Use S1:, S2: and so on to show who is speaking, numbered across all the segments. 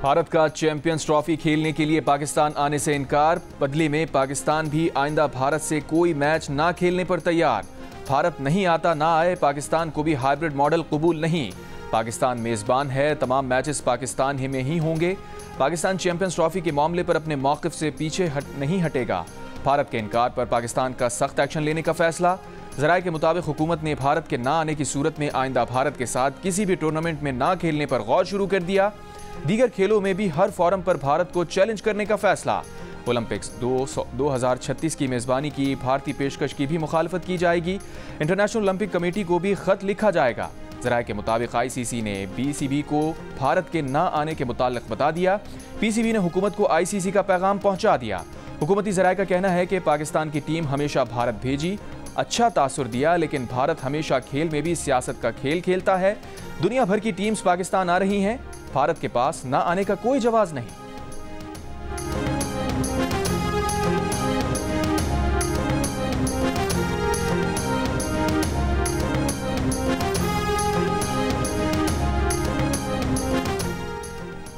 S1: भारत का champions trophy खेलने के लिए पाकिस्तान आने से इनकार। बदले में पाकिस्तान भी आइंदा भारत से कोई मैच ना खेलने पर तैयार। भारत नहीं आता ना आए, पाकिस्तान को भी हाइब्रिड मॉडल कबूल नहीं। पाकिस्तान मेजबान है, तमाम मैचेस पाकिस्तान ही में ही होंगे। पाकिस्तान चैंपियंस ट्रॉफी के मामले पर अपने मौक़िफ़ से पीछे नहीं हटेगा। भारत के इनकार पर पाकिस्तान का सख्त एक्शन लेने का फैसला। ज़राए के मुताबिक हुकूमत ने भारत के ना आने की सूरत में आइंदा भारत के साथ किसी भी टूर्नामेंट में ना खेलने पर गौर शुरू कर दिया। दीगर खेलों में भी हर फोरम पर भारत को चैलेंज करने का फैसला। ओलंपिक्स 2036 की मेज़बानी की भारतीय पेशकश की भी मुखालफत की जाएगी। इंटरनेशनल ओलंपिक कमेटी को भी खत लिखा जाएगा। ज़राए के मुताबिक ICC ने PCB को भारत के ना आने के मुताल्लिक़ बता दिया। PCB ने हुकूमत को ICC का पैगाम पहुंचा दिया। हुकूमती ज़राए का कहना है कि पाकिस्तान की टीम हमेशा भारत भेजी, अच्छा तासुर दिया, लेकिन भारत हमेशा खेल में भी सियासत का खेल खेलता है। दुनिया भर की टीम्स पाकिस्तान आ रही हैं, भारत के पास ना आने का कोई जवाब नहीं।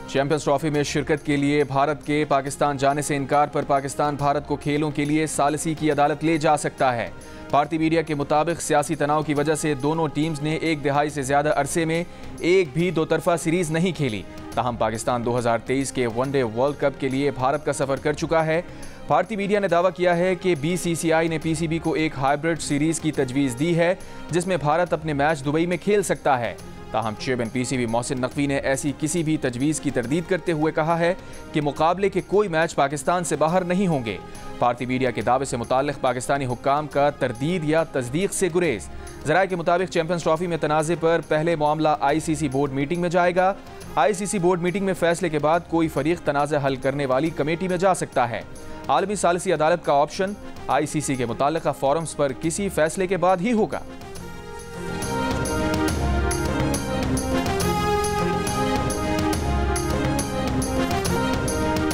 S1: चैंपियंस ट्रॉफी में शिरकत के लिए भारत के पाकिस्तान जाने से इनकार पर पाकिस्तान भारत को खेलों के लिए सालिसी की अदालत ले जा सकता है। भारतीय मीडिया के मुताबिक सियासी तनाव की वजह से दोनों टीम्स ने एक दिहाई से ज्यादा अरसे में एक भी दो तरफा सीरीज नहीं खेली। ताहम पाकिस्तान 2023 के वनडे वर्ल्ड कप के लिए भारत का सफर कर चुका है। भारतीय मीडिया ने दावा किया है कि BCCI ने PCB को एक हाइब्रिड सीरीज की तजवीज़ दी है, जिसमें भारत अपने मैच दुबई में खेल सकता है। ताहम चेयरमैन PCB मोहसिन नकवी ने ऐसी किसी भी तजवीज़ की तरदीद करते हुए कहा है कि मुकाबले के कोई मैच पाकिस्तान से बाहर नहीं होंगे। भारतीय मीडिया के दावे से मुताल्लिक़ पाकिस्तानी हुक्काम का तरदीद या तस्दीक से गुरेज। ज़राए के मुताबिक चैंपियंस ट्रॉफी में तनाज़े पर पहले मामला ICC बोर्ड मीटिंग में जाएगा। ICC बोर्ड मीटिंग में फैसले के बाद कोई फरीक तनाज़ा हल करने वाली कमेटी में जा सकता है। आलमी सालिसी अदालत का ऑप्शन ICC के मुताल्लिक़ा फोरम्स पर किसी फैसले के बाद ही होगा।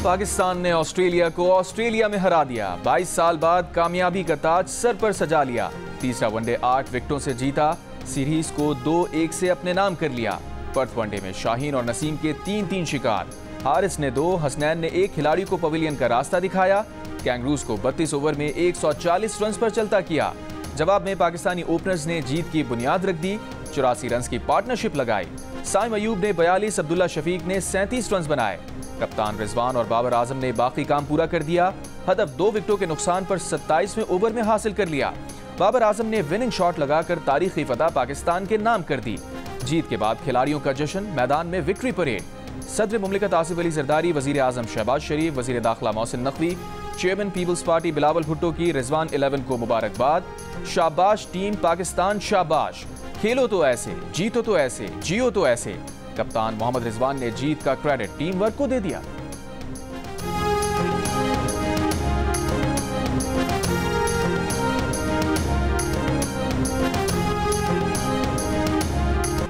S1: पाकिस्तान ने ऑस्ट्रेलिया को ऑस्ट्रेलिया में हरा दिया। 22 साल बाद कामयाबी का ताज सर पर सजा लिया। तीसरा वनडे 8 विकेटों से जीता, सीरीज को 2-1 से अपने नाम कर लिया। पर्थ वनडे में शाहीन और नसीम के 3-3 शिकार। हारिस ने 2, हसनैन ने 1 खिलाड़ी को पवेलियन का रास्ता दिखाया। कैंगरूज को 32 ओवर में 140 रन पर चलता किया। जवाब में पाकिस्तानी ओपनर्स ने जीत की बुनियाद रख दी। 84 रन की पार्टनरशिप लगाई। साइम अयूब ने 42, अब्दुल्ला शफीक ने 37 रन बनाए। कप्तान रिजवान और बाबर आजम ने बाकी काम पूरा कर दिया। हदफ 2 विकेटों के नुकसान पर 27वें ओवर में हासिल कर लिया। बाबर आजम ने विनिंग शॉट लगाकर तारीखी फतह पाकिस्तान के नाम कर दी। जीत के बाद खिलाड़ियों का जश्न, मैदान में विक्ट्री परेड। सदर मुमलिकत आसिफ अली जरदारी, वजीर आजम शहबाज शरीफ, वजीर दाखिला Mohsin Naqvi, chairman Peoples Party Bilawal Bhutto की रिजवान 11 को मुबारकबाद। शाबाश टीम पाकिस्तान, शाबाश, खेलो तो ऐसे, जीतो तो ऐसे, जियो तो ऐसे। कप्तान मोहम्मद रिजवान ने जीत का क्रेडिट टीम वर्क को दे दिया।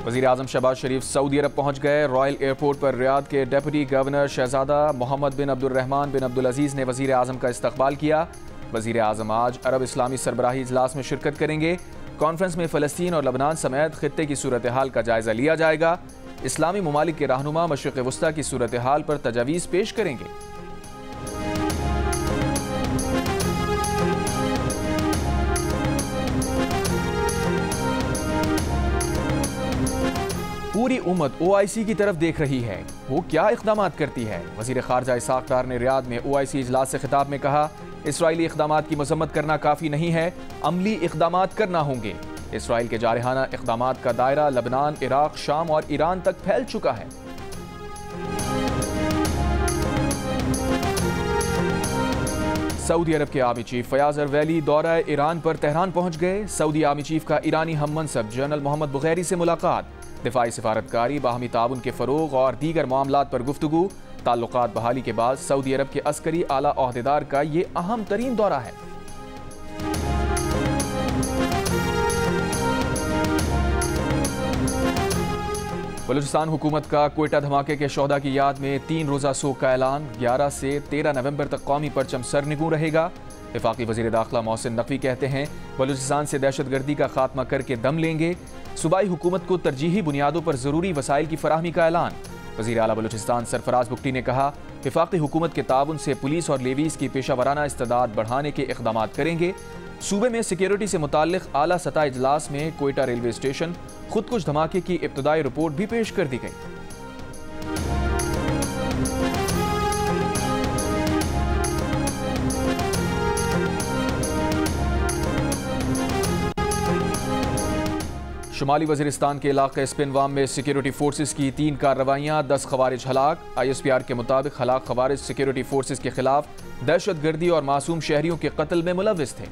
S1: वज़ीर आज़म शहबाज शरीफ सऊदी अरब पहुंच गए। रॉयल एयरपोर्ट पर रियाद के डेप्यूटी गवर्नर शहजादा मोहम्मद बिन अब्दुर्रहमान बिन अब्दुल अजीज़ ने वज़ीर आज़म का इस्तकबाल किया। वज़ीर आज़म आज अरब इस्लामी सरबराही इजलास में शिरकत करेंगे। कॉन्फ्रेंस में फ़लस्तीन और लबनान समेत खित्ते की सूरत हाल का जायजा लिया जाएगा। इस्लामी ममालिक के रहनुमा मशरिक़ वस्ता की सूरत हाल पर तजावीज़ पेश करेंगे। पूरी उम्मत OIC की तरफ देख रही है, वो क्या इक़दामात करती है। वज़ीर ख़ारजा इसाक़ डार ने रियाद में OIC इजलास से खिताब में कहा, इसराइली इक़दामात की मज़म्मत करना काफ़ी नहीं है, अमली इक़दामात करना होंगे। इसराइल के जारहाना इक़दामात का दायरा लबनान, इराक़, शाम और ईरान तक फैल चुका है। सऊदी अरब के आर्मी चीफ फयाज अरवैली दौरा ईरान पर तेहरान पहुंच गए। सऊदी आर्मी चीफ का ईरानी हम मनसब जनरल मोहम्मद बुगैरी से मुलाकात। दिफाई सिफारतकारी, बाहमी ताउन के फ़रोग़ और दीगर मामलात पर गुफ्तगू। ताल्लुकात बहाली के बाद सऊदी अरब के अस्करी आला ओहदेदार का ये अहम तरीन दौरा है। बलूचिस्तान हुकूमत का क्वेटा धमाके के शोहदा की याद में 3 रोज़ा सोग का ऐलान। 11 से 13 नवंबर तक कौमी परचम सरनिगू रहेगा। वफाकी वज़ीर दाखिला मोहसिन नकवी कहते हैं, बलूचिस्तान से दहशतगर्दी का खात्मा करके दम लेंगे। सूबाई हुकूमत को तरजीही बुनियादों पर ज़रूरी वसाइल की फराहमी का ऐलान। वज़ीर आला बलूचिस्तान सरफराज बुगटी ने कहा, वफाकी हुकूमत के ताउन से पुलिस और लेवीज़ की पेशा वराना इस्तेदाद बढ़ाने के इक़दाम करेंगे। सूबे में सिक्योरिटी से मुताल्लिक़ आला सतह इजलास में कोयटा रेलवे स्टेशन खुदकुश धमाके की इब्तदाई रिपोर्ट भी पेश कर दी गई। शुमाली वज़ीरिस्तान के इलाके स्पिनवाम में सिक्योरिटी फोर्सेस की 3 कार्रवाइयाँ, 10 खवारिज हलाक। ISPR के मुताबिक हलाक खवारिज सिक्योरिटी फोर्सेस के खिलाफ दहशतगर्दी और मासूम शहरियों के कत्ल में मुलव्विस थे।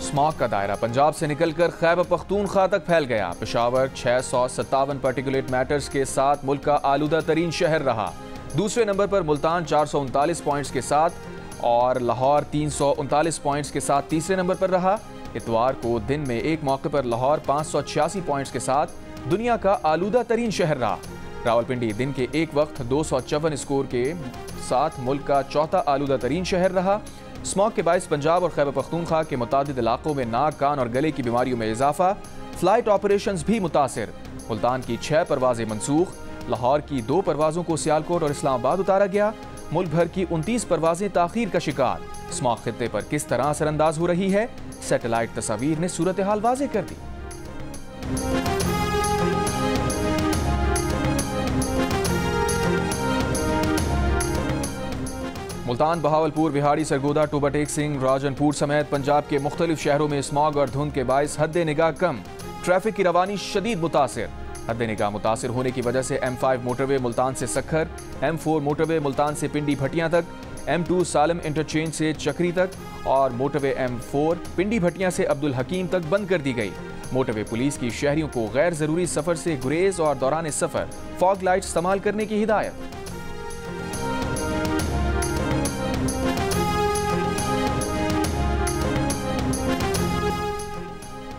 S1: स्मॉग का दायरा पंजाब से निकलकर खैबर पख्तूनख्वा तक फैल गया। पेशावर 657 पार्टिकुलेट मैटर्स के साथ मुल्क का आलूदा तरीन शहर रहा। दूसरे नंबर पर मुल्तान 439 पॉइंट्स के साथ और लाहौर 339 पॉइंट्स के साथ तीसरे नंबर पर रहा। इतवार को दिन में एक मौके पर लाहौर 586 पॉइंट्स के साथ दुनिया का आलूदा तरीन शहर रहा। रावलपिंडी दिन के एक वक्त 254 स्कोर के साथ मुल्क का चौथा आलूदा तरीन शहर रहा। स्मॉग के बायस पंजाब और खैबर पख्तूनख्वा के मुतादिद इलाकों में नाक, कान और गले की बीमारियों में इजाफा। फ्लाइट ऑपरेशंस भी मुतासिर। मुल्तान की 6 परवाजें मनसूख। लाहौर की 2 परवाजों को सियालकोट और इस्लामाबाद उतारा गया। मुल्क भर की 29 परवाजें ताखीर का शिकार। स्मॉग खित्ते पर किस तरह असरअंदाज हो रही है, सैटेलाइट तस्वीर ने सूरत हाल वाज़ेह कर दी। मुल्तान, बहावलपुर, बिहाड़ी, सरगोदा, टोबा टेक सिंह, राजनपुर समेत पंजाब के मुख्तलिफ शहरों में स्मॉग और धुंध के बायस हद निगाह कम। ट्रैफिक की रवानी शदीद मुतासिर। हद निगाह मुतासिर होने की वजह से M5 मोटरवे मुल्तान से सखर, M4 मोटरवे मुल्तान से पिंडी भटियां तक, M2 सालम इंटरचेंज से चक्री तक और मोटरवे M4 पिंडी भटियां से अब्दुल हकीम तक बंद कर दी गई। मोटरवे पुलिस की शहरियों को गैर जरूरी सफर से गुरेज और दौरान सफर फॉग लाइट इस्तेमाल करने की हिदायत।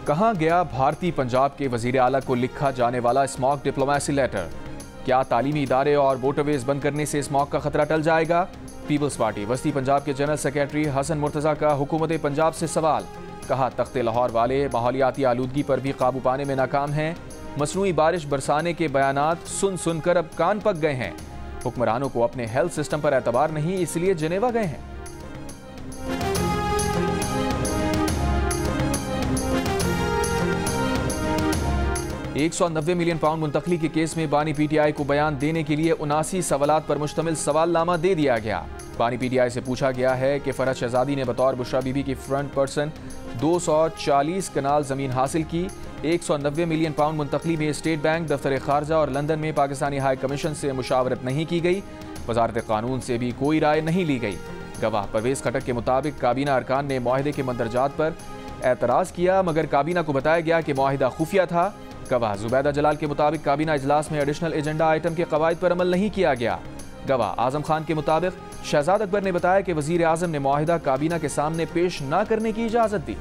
S1: कहां गया भारतीय पंजाब के वजीर आला को लिखा जाने वाला स्मॉग डिप्लोमेसी लेटर? क्या तालीमी इदारे और मोटरवेज बंद करने से स्मॉग का खतरा टल जाएगा? पीपल्स पार्टी वस्ती पंजाब के जनरल सेक्रेटरी हसन मुर्तजा का हुकूमत पंजाब से सवाल। कहा, तख्ते लाहौर वाले माहौलियाती आलूदगी पर भी काबू पाने में नाकाम हैं। मसनूई बारिश बरसाने के बयानात सुन सुनकर अब कान पक गए हैं। हुक्मरानों को अपने हेल्थ सिस्टम पर एतबार नहीं, इसलिए जनेवा गए हैं। £190 मिलियन मुंतकली के केस में बानी PTI को बयान देने के लिए 79 सवालात पर मुश्तमिल सवालनामा दे दिया गया। बानी PTI से पूछा गया है कि फरहत शहजादी ने बतौर बुशरा बीबी की फ्रंट पर्सन 240 कनाल जमीन हासिल की। £190 मिलियन मुंतकली में स्टेट बैंक, दफ्तर खारजा और लंदन में पाकिस्तानी हाई कमीशन से मुशावरत नहीं की गई। वजारत कानून से भी कोई राय नहीं ली गई। गवाह परवेज खटक के मुताबिक काबीना अरकान ने मुआहदे के मंदरजात पर एतराज़ किया, मगर काबीना को बताया गया कि मुआहिदा खुफिया था। गवाह जुबैदा जलाल के मुताबिक काबीना इजलास में एडिशनल एजेंडा आइटम के कवायद पर अमल नहीं किया गया। गवाह आजम खान के मुताबिक शहजाद अकबर ने बताया कि वजीर आजम ने मुआहिदा काबीना के सामने पेश न करने की इजाजत दी।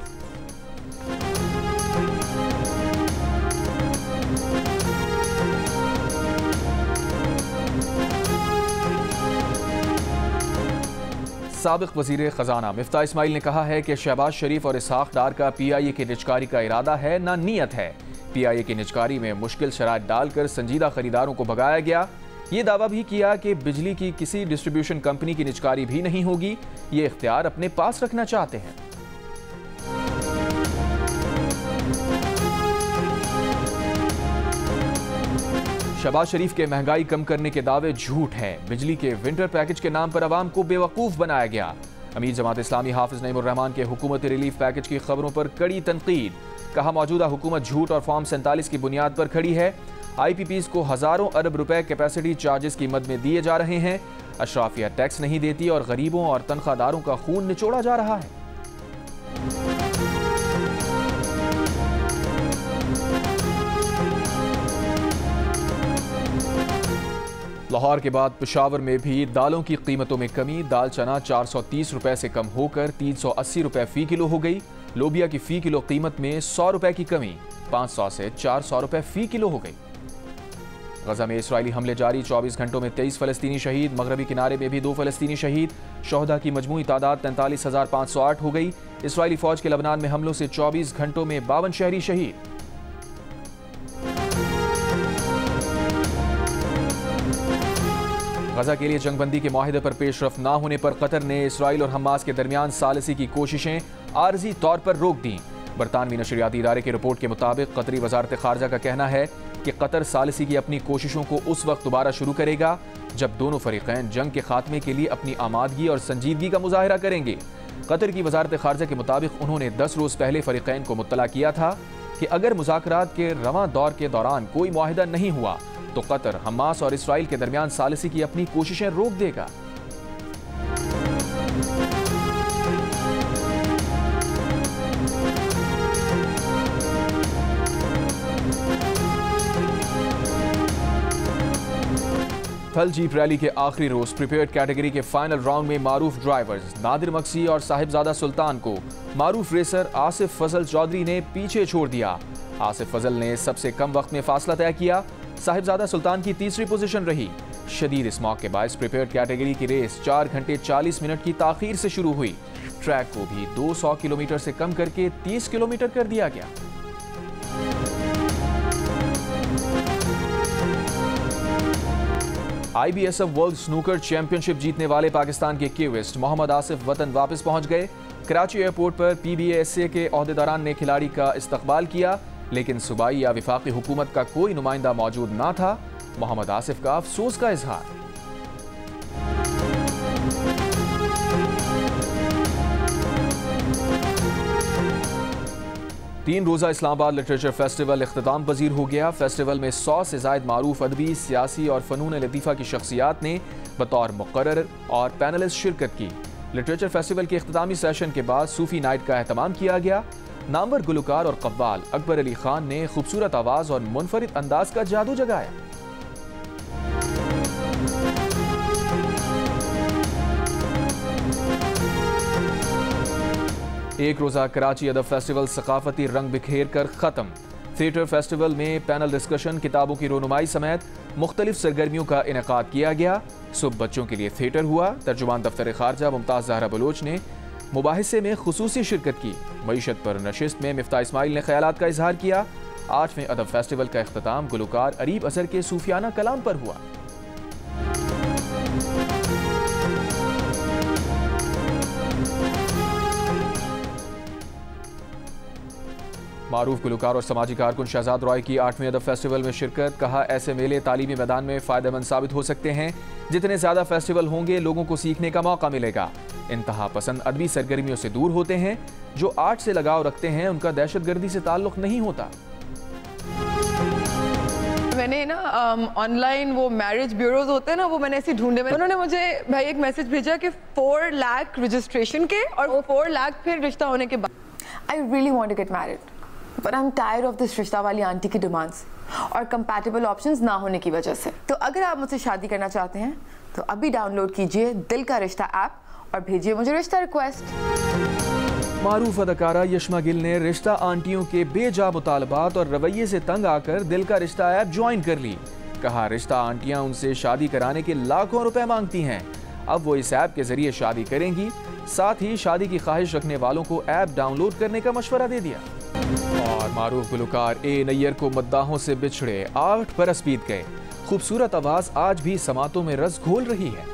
S1: साबिक वजीर खजाना मिफ्ता इस्माइल ने कहा है कि शहबाज शरीफ और इसहाक डार का PIA की निजकारी का इरादा है, ना नीयत है। PIA की निजकारी में मुश्किल शराइत डालकर संजीदा खरीदारों को भगाया गया। ये दावा भी किया कि बिजली की किसी डिस्ट्रीब्यूशन कंपनी की निजकारी भी नहीं होगी। ये इख्तियार अपने पास रखना चाहते हैं। शहबाज शरीफ के महंगाई कम करने के दावे झूठ हैं। बिजली के विंटर पैकेज के नाम पर अवाम को बेवकूफ बनाया गया। अमीर जमात इस्लामी हाफिज नईमुर रहमान के हुकूमती रिलीफ पैकेज की खबरों पर कड़ी तनकीद। कहा, मौजूदा हुकूमत झूठ और फॉर्म 47 की बुनियाद पर खड़ी है। IPPs को हजारों अरब रुपए कैपेसिटी चार्जेस की मद में दिए जा रहे हैं। अशराफिया टैक्स नहीं देती और गरीबों और तनख्वाहदारों का खून निचोड़ा जा रहा है। लाहौर के बाद पेशावर में भी दालों की कीमतों में कमी। दाल चना 430 रुपए से कम होकर 380 रुपए फी किलो हो गई। लोबिया की फी किलो कीमत में 100 रुपए की कमी, 500 से 400 रुपए फी किलो हो गई। गजा में इसराइली हमले जारी, 24 घंटों में 23 फ़लस्तीनी शहीद। मगरबी किनारे में भी 2 फ़लस्तीनी शहीद। शोहदा की मजमूई तादाद 43,508 हो गई। इसराइली फौज के लबनान में हमलों से 24 घंटों में 52 शहरी शहीद। गजा के लिए जंगबंदी के मुआहदे पर पेशरफ न होने पर कतर ने इसराइल और हमास के दरमियान सालिसी की कोशिशें आर्जी तौर पर रोक दी। बरतानवी नशरियाती इदारे की रिपोर्ट के मुताबिक कतरी वजारत खारजा का कहना है कि कतर सालिसी की अपनी कोशिशों को उस वक्त दोबारा शुरू करेगा जब दोनों फरीकैन जंग के खात्मे के लिए अपनी आमादगी और संजीदगी का मुजाहिरा करेंगे। कतर की वजारत खारजा के मुताबिक उन्होंने 10 रोज़ पहले फरीकैन को मुत्तला किया था कि अगर मुज़ाकरात के रवां दौर के दौरान कोई मुआहिदा नहीं हुआ तो कतर हमास और इसराइल के दरमियान सालिसी की अपनी कोशिशें रोक देगा। थल जीप रैली के आखिरी रोज प्रिपेयर्ड कैटेगरी के फाइनल राउंड में मारूफ ड्राइवर्स नादिर मक्सी और साहिबजादा सुल्तान को मारूफ रेसर आसिफ फजल चौधरी ने पीछे छोड़ दिया। आसिफ फजल ने सबसे कम वक्त में फासला तय किया। साहिबजादा सुल्तान की तीसरी पोजीशन रही। शदीद स्मॉग के बायस प्रिपेयर्ड कैटेगरी की रेस 4 घंटे 40 मिनट की ताखीर से शुरू हुई। ट्रैक को भी 200 किलोमीटर से कम करके 30 किलोमीटर कर दिया गया। IBSF वर्ल्ड स्नूकर चैंपियनशिप जीतने वाले पाकिस्तान के केविस्ट मोहम्मद आसिफ वतन वापस पहुंच गए। कराची एयरपोर्ट पर PBASA के ओहदेदारान ने खिलाड़ी का इस्तकबाल किया, लेकिन सूबाई या विफाकी हुकूमत का कोई नुमाइंदा मौजूद ना था। मोहम्मद आसिफ का अफसोस का इजहार। तीन रोज़ा इस्लामाबाद लिटरेचर फेस्टिवल इख्तिताम पजीर हो गया। फेस्टिवल में 100 से ज़ायद मारूफ अदबी, सियासी और फ़नून लतीफ़ा की शख्सियात ने बतौर मुक़र्रर और पैनलिस्ट शिरकत की। लिटरेचर फेस्टिवल के इख्तितामी सेशन के बाद सूफ़ी नाइट का एहतमाम किया गया। नामवर गुलकार और कव्वाल अकबर अली खान ने खूबसूरत आवाज़ और मुनफरिद अंदाज का जादू जगाया। एक रोज़ा कराची अदब फेस्टिवल सकाफती रंग बिखेर कर ख़त्म। थिएटर फेस्टिवल में पैनल डिस्कशन, किताबों की रोनुमाई समेत मुख्तलिफ सरगर्मियों का इनेकाद किया गया। सुबह बच्चों के लिए थिएटर हुआ। तर्जुमान दफ्तर खारजा मुमताज़ ज़हरा बलोच ने मुबाहिसे में खुसूसी शिरकत की। मईशत पर नशिस्त में मिफ्ता इस्माइल ने ख्यालात का इजहार किया। 8वें अदब फेस्टिवल का इख्तिताम गुलकार अरीब अजहर के सूफियाना कलाम पर हुआ। मारूफ गुलकार और समाजी कारकुन शहजाद रॉय की 8वें अदब फेस्टिवल में शिरकत। कहा, ऐसे मेले तालीमी मैदान में फ़ायदेमंद साबित हो सकते हैं। जितने ज़्यादा फेस्टिवल होंगे लोगों को सीखने का मौका मिलेगा। इंतहा पसंद अदबी सरगर्मियों से दूर होते हैं। जो आर्ट से लगाव रखते हैं उनका दहशतगर्दी से ताल्लुक़ नहीं होता।
S2: मैंने ना ऑनलाइन वो मैरिज ब्यूरोज होते हैं ना, वो मैंने ऐसे ढूंढे में उन्होंने मुझे भाई एक मैसेज भेजा कि 4 लाख रजिस्ट्रेशन के और 4 लाख फिर रिश्ता होने के बाद।
S3: I really want to get married, but I'm tired of this रिश्ता वाली आंटी की डिमांड्स और कंपैटिबल ऑप्शंस ना होने की वजह से। तो अगर आप मुझसे शादी करना चाहते हैं तो अभी डाउनलोड कीजिए दिल का रिश्ता ऐप और भेजिए मुझे रिश्ता रिक्वेस्ट।
S1: मारूफ अदाकारा यशमा गिल ने रिश्ता आंटियों के बेजा मुतालबात और रवैये से तंग आकर दिल का रिश्ता ऐप ज्वाइन कर ली। कहा, रिश्ता आंटियां उनसे शादी कराने के लाखों रुपए मांगती हैं। अब वो इस ऐप के जरिए शादी करेंगी। साथ ही शादी की ख्वाहिश रखने वालों को ऐप डाउनलोड करने का मशवरा दे दिया। और मारूफ गुलकार ए नैयर को मद्दाहों से बिछड़े 8 बरस बीत गए। खूबसूरत आवाज आज भी समातों में रस घोल रही है।